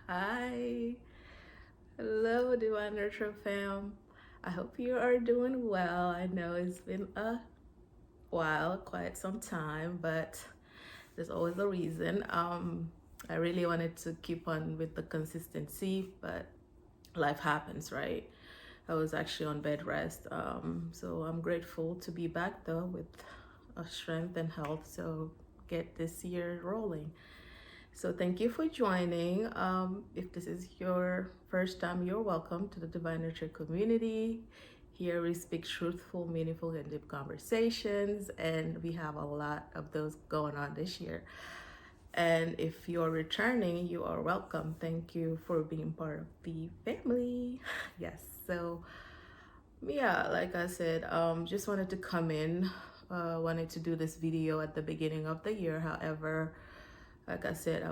Hi, hello, Divine Nurture fam. I hope you are doing well. I know it's been a while, quite some time, but there's always a reason. I really wanted to keep on with the consistency, but life happens, right? I was actually on bed rest, so I'm grateful to be back though with strength and health. So get this year rolling. So thank you for joining. If this is your first time, you're welcome to the Divine Nurture community. Here we speak truthful, meaningful, and deep conversations, and we have a lot of those going on this year. And if you're returning, you are welcome. Thank you for being part of the family. Yes. So yeah, like I said, just wanted to come in. Wanted to do this video at the beginning of the year. However, like I said, I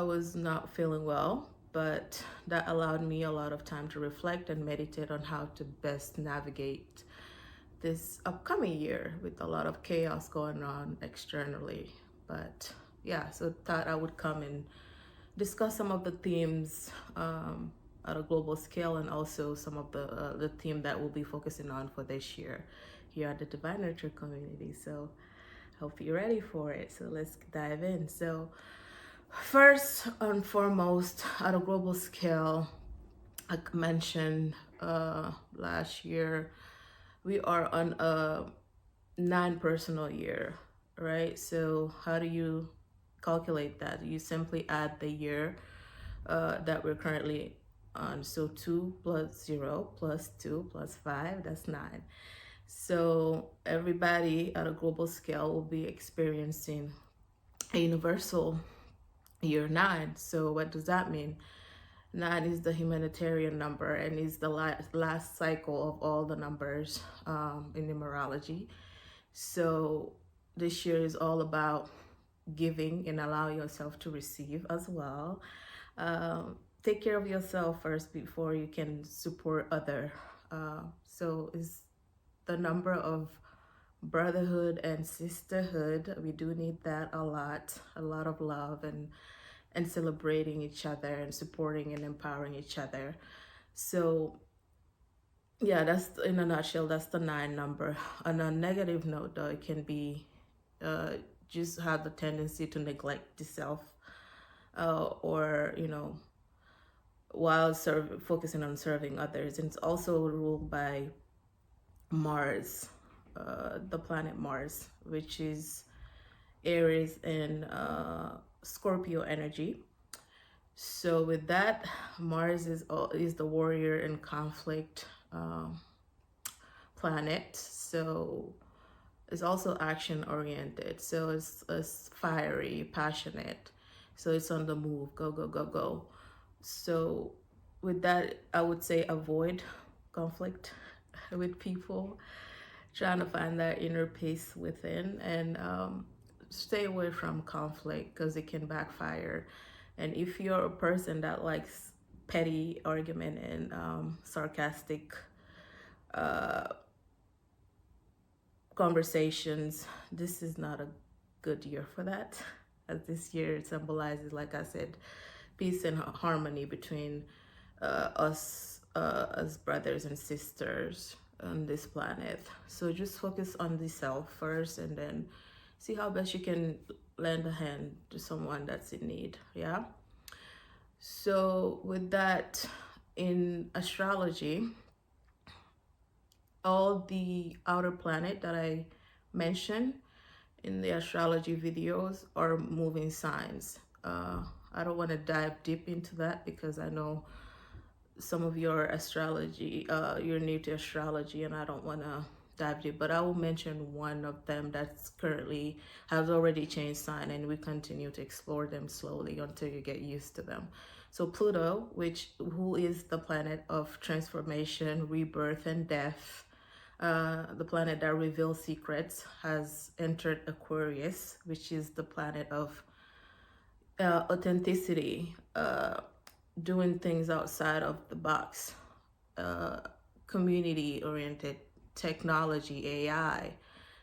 was not feeling well, but that allowed me a lot of time to reflect and meditate on how to best navigate this upcoming year with a lot of chaos going on externally. But yeah, so thought I would come and discuss some of the themes at a global scale, and also some of the theme that we'll be focusing on for this year here at the Divine Nurture community. So hope you're ready for it. So let's dive in. So first and foremost, at a global scale, like mentioned last year, we are on a non-personal year, right? So how do you calculate that? You simply add the year that we're currently on. So 2 plus 0 plus 2 plus 5, that's 9. So everybody at a global scale will be experiencing a universal year 9. So what does that mean? 9 is the humanitarian number and is the last cycle of all the numbers in numerology. So this year is all about giving and allow yourself to receive as well. Take care of yourself first before you can support other. So is the number of brotherhood and sisterhood. We do need that a lot of love and celebrating each other and supporting and empowering each other. So yeah, that's in a nutshell, that's the 9 number. On a negative note though, it can be uh, just have the tendency to neglect the self, or while focusing on serving others. And it's also ruled by Mars, the planet Mars, which is Aries and Scorpio energy. So with that, Mars is the warrior and conflict planet. So it's also action oriented. So it's fiery, passionate. So it's on the move, go go go go. So with that, I would say avoid conflict with people, trying to find that inner peace within, and stay away from conflict because it can backfire. And if you're a person that likes petty argument and sarcastic uh, conversations, this is not a good year for that. As this year symbolizes, like I said, peace and harmony between us as brothers and sisters on this planet. So just focus on the self first, and then see how best you can lend a hand to someone that's in need. Yeah. So with that, in astrology, all the outer planet that I mentioned in the astrology videos are moving signs. I don't want to dive deep into that because I know some of your astrology, you're new to astrology, and I don't want to dive deep, but I will mention one of them that's currently has already changed sign, and we continue to explore them slowly until you get used to them. So Pluto, who is the planet of transformation, rebirth, and death, the planet that reveals secrets, has entered Aquarius, which is the planet of authenticity, doing things outside of the box, uh, community oriented, technology, AI,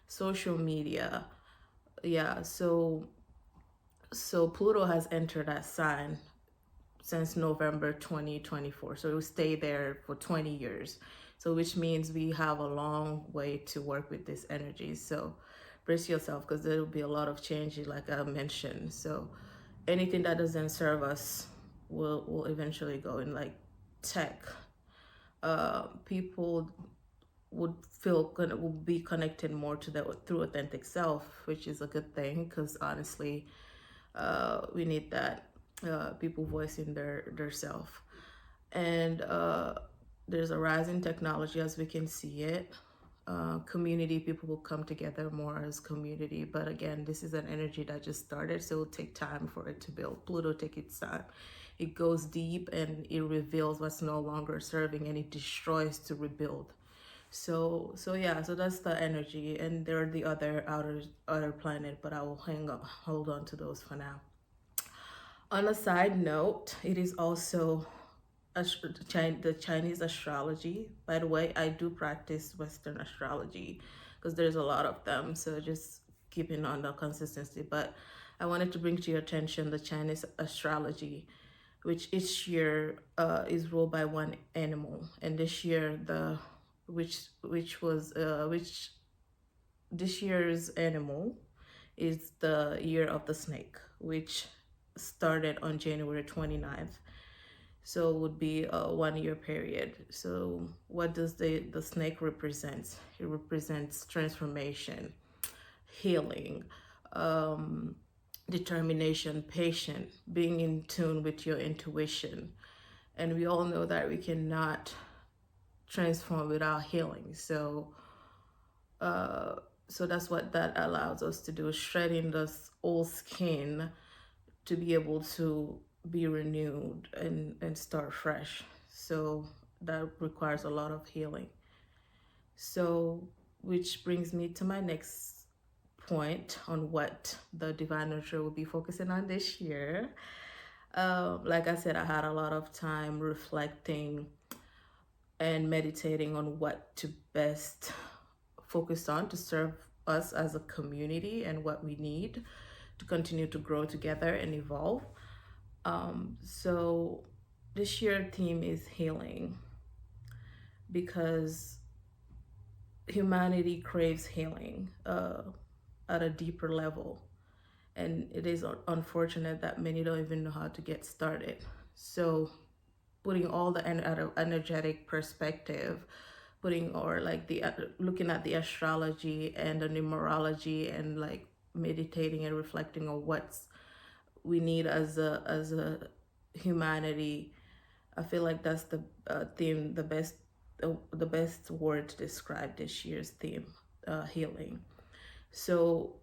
social media. Yeah, so So Pluto has entered that sign since November 2024. So it will stay there for 20 years. So which means we have a long way to work with this energy. So brace yourself, because there will be a lot of changes, like I mentioned. So anything that doesn't serve us will eventually go. In like tech, people would would be connected more to the through authentic self, which is a good thing, because honestly, we need that, people voicing their self. And there's a rise in technology as we can see it. Community, people will come together more as community, but again, this is an energy that just started, so it'll take time for it to build. Pluto take its time. It goes deep and it reveals what's no longer serving, and it destroys to rebuild. So yeah, so that's the energy, and there are the other planet, but I will hold on to those for now. On a side note, it is also the Chinese astrology. By the way, I do practice Western astrology because there's a lot of them. So just keeping on the consistency. But I wanted to bring to your attention the Chinese astrology, which each year is ruled by one animal. And this year, which this year's animal is the year of the snake, which started on January 29th. So it would be a 1 year period. So what does the snake represent? It represents transformation, healing, um, determination, patience, being in tune with your intuition. And we all know that we cannot transform without healing. Uh, so that's what that allows us to do, shredding this old skin to be able to be renewed and start fresh. So that requires a lot of healing. So, which brings me to my next point on what the divine nurture will be focusing on this year. Like I said, I had a lot of time reflecting and meditating on what to best focus on to serve us as a community and what we need to continue to grow together and evolve. So this year theme is healing, because humanity craves healing at a deeper level, and it is unfortunate that many don't even know how to get started. So putting all the energetic perspective, putting or like the looking at the astrology and the numerology, and like meditating and reflecting on what's we need as a humanity. I feel like that's the theme, the best word to describe this year's theme, healing. So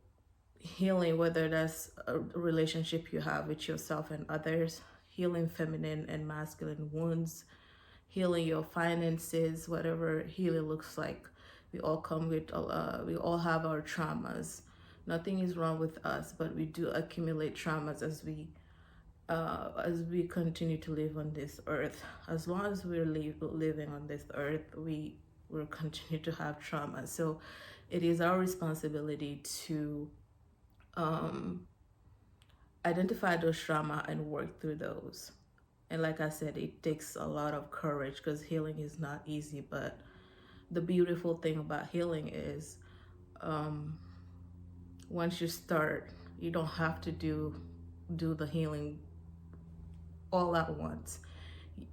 healing, whether that's a relationship you have with yourself and others, healing feminine and masculine wounds, healing your finances, whatever healing looks like. We all come with, we all have our traumas. Nothing is wrong with us, but we do accumulate traumas as we continue to live on this earth. As long as we're living on this earth, we will continue to have trauma. So it is our responsibility to identify those trauma and work through those. And like I said, it takes a lot of courage, because healing is not easy. But the beautiful thing about healing is, once you start, you don't have to do the healing all at once.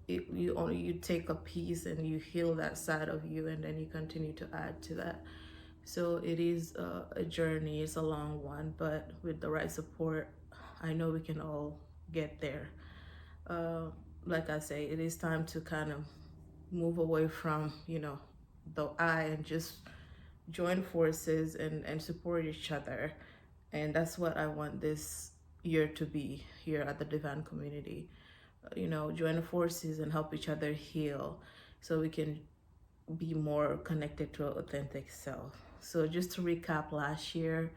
You take a piece and you heal that side of you, and then you continue to add to that. So it is a journey. It's a long one, but with the right support, I know we can all get there. Like I say, it is time to kind of move away from the I, and just join forces and support each other. And that's what I want this year to be here at the Divine Community. Join forces and help each other heal, so we can be more connected to our authentic self. So just to recap, last year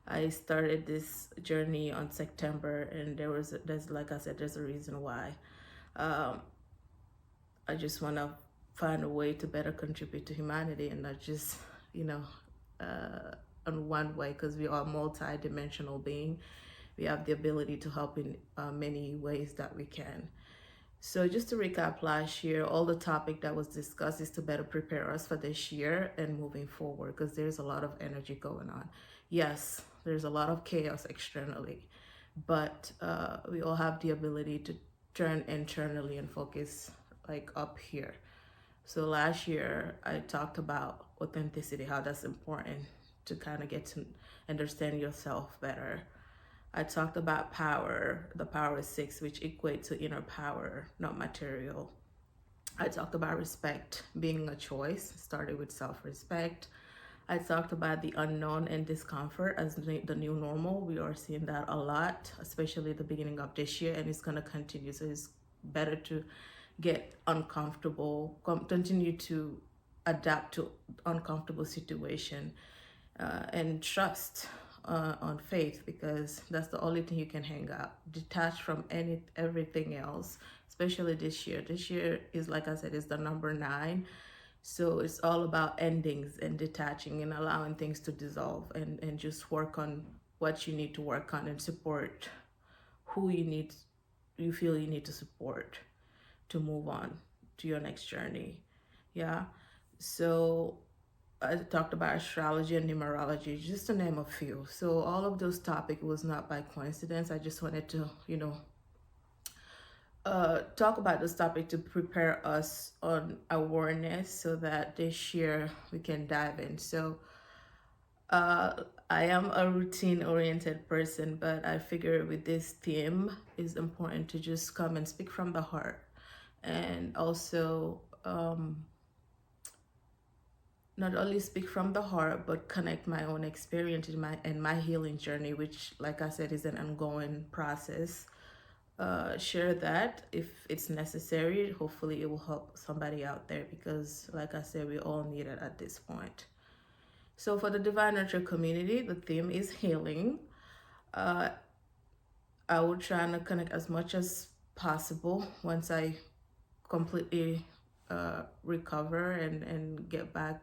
I started this journey on September, and there's like I said, there's a reason why. I just want to find a way to better contribute to humanity, and not just on one way, because we are multi-dimensional being, we have the ability to help in many ways that we can. So just to recap last year, all the topic that was discussed is to better prepare us for this year and moving forward, because there's a lot of energy going on. Yes, there's a lot of chaos externally, but we all have the ability to turn internally and focus like up here. So last year I talked about authenticity, how that's important to kind of get to understand yourself better. I talked about power, the power is six, which equate to inner power, not material. I talked about respect being a choice, started with self-respect. I talked about the unknown and discomfort as the new normal. We are seeing that a lot, especially at the beginning of this year, and it's going to continue. So it's better to get uncomfortable, continue to adapt to uncomfortable situation, and trust on faith, because that's the only thing you can hang out, detached from everything else, especially this year. This year is, like I said, is the number 9. So it's all about endings and detaching and allowing things to dissolve, and just work on what you need to work on and support who you feel you need to support to move on to your next journey. Yeah. So I talked about astrology and numerology, just to name a few. So all of those topics was not by coincidence. I just wanted to, talk about this topic to prepare us on awareness so that this year we can dive in. So I am a routine oriented person, but I figure with this theme it's important to just come and speak from the heart, and also not only speak from the heart, but connect my own experience in my healing journey, which, like I said, is an ongoing process. Share that if it's necessary. Hopefully it will help somebody out there, because like I said, we all need it at this point. So for the Divine Nurture community, the theme is healing. I will try to connect as much as possible once I completely recover and get back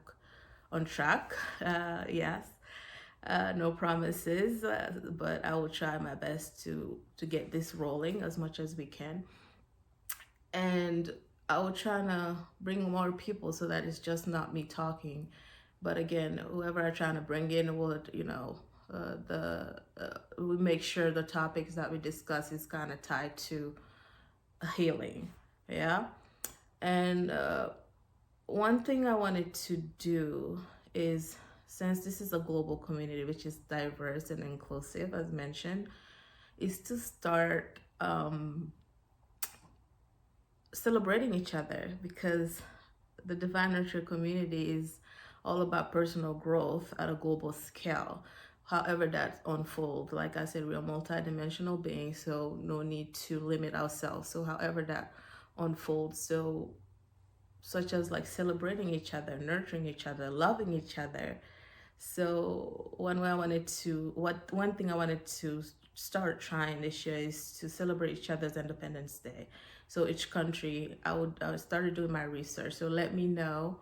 on track. Yes. No promises, but I will try my best to get this rolling as much as we can. And I will try to bring more people so that it's just not me talking. But again, whoever I'm trying to bring in would, we make sure the topics that we discuss is kind of tied to healing. Yeah. And one thing I wanted to do is, since this is a global community which is diverse and inclusive, as mentioned, is to start celebrating each other, because the Divine Nurture community is all about personal growth at a global scale. However that unfolds, like I said, we are multidimensional beings, so no need to limit ourselves. So however that unfolds, so such as like celebrating each other, nurturing each other, loving each other. So one thing I wanted to start trying this year is to celebrate each other's Independence Day. So each country, I started doing my research. So let me know.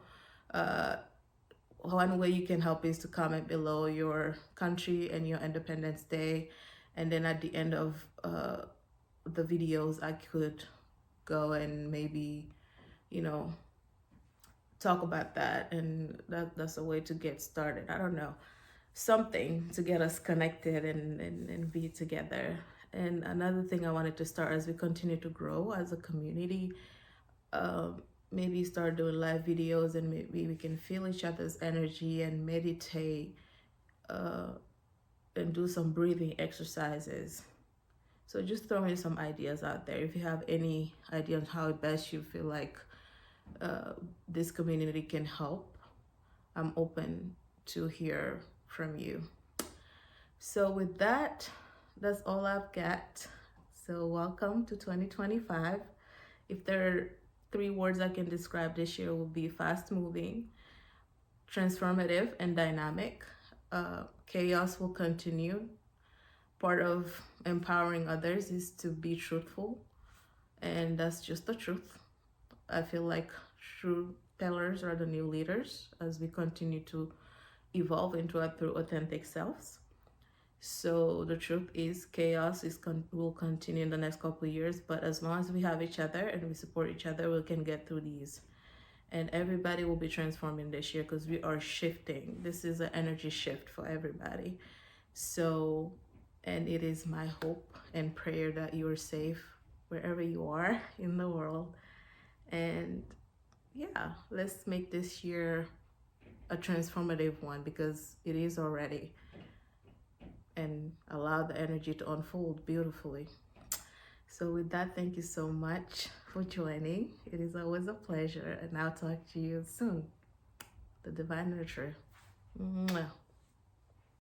One way you can help is to comment below your country and your Independence Day, and then at the end of the videos, I could go and maybe, talk about that, and that's a way to get started. I don't know, something to get us connected and be together. And another thing I wanted to start as we continue to grow as a community, maybe start doing live videos, and maybe we can feel each other's energy and meditate, and do some breathing exercises. So just throwing some ideas out there. If you have any idea on how best you feel like this community can help, I'm open to hear from you. So with that, that's all I've got. So welcome to 2025. If there are 3 words I can describe this year, will be fast moving, transformative, and dynamic. Chaos will continue. Part of empowering others is to be truthful, and that's just the truth. I feel like true tellers are the new leaders as we continue to evolve into our true authentic selves. So the truth is, chaos will continue in the next couple of years. But as long as we have each other and we support each other, we can get through these. And everybody will be transforming this year because we are shifting. This is an energy shift for everybody. So, and it is my hope and prayer that you are safe wherever you are in the world. And yeah, let's make this year a transformative one because it is already. And allow the energy to unfold beautifully. So with that, thank you so much for joining. It is always a pleasure, and I'll talk to you soon. The Divine Nurturer. Mwah.